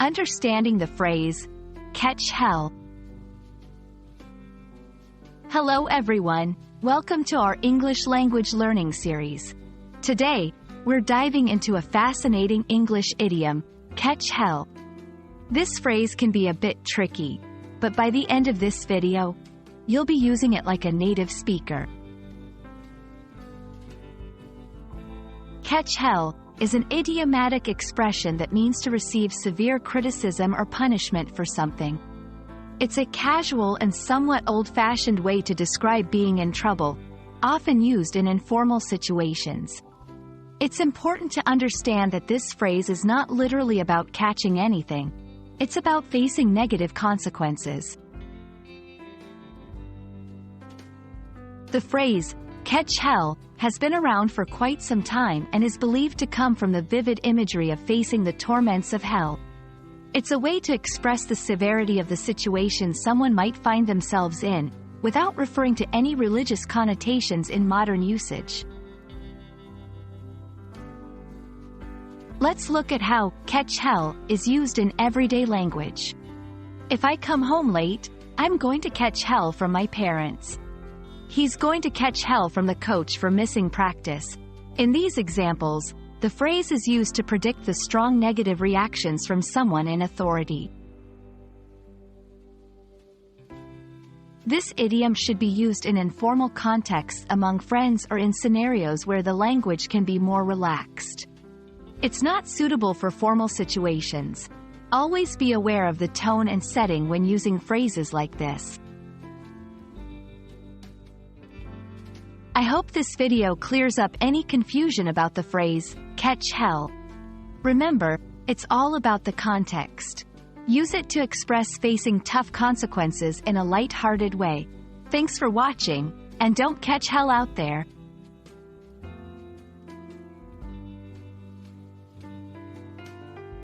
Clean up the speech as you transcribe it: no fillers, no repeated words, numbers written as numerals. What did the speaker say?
Understanding the phrase, catch hell. Hello everyone, welcome to our English language learning series. Today, we're diving into a fascinating English idiom, catch hell. This phrase can be a bit tricky, but by the end of this video, you'll be using it like a native speaker. Catch hell is an idiomatic expression that means to receive severe criticism or punishment for something. It's a casual and somewhat old-fashioned way to describe being in trouble, often used in informal situations. It's important to understand that this phrase is not literally about catching anything. It's about facing negative consequences. The phrase, catch hell, has been around for quite some time and is believed to come from the vivid imagery of facing the torments of hell. It's a way to express the severity of the situation someone might find themselves in, without referring to any religious connotations in modern usage. Let's look at how catch hell is used in everyday language. If I come home late, I'm going to catch hell from my parents. He's going to catch hell from the coach for missing practice. In these examples, the phrase is used to predict the strong negative reactions from someone in authority. This idiom should be used in informal contexts among friends or in scenarios where the language can be more relaxed. It's not suitable for formal situations. Always be aware of the tone and setting when using phrases like this. I hope this video clears up any confusion about the phrase, catch hell. Remember, it's all about the context. Use it to express facing tough consequences in a light-hearted way. Thanks for watching, and don't catch hell out there.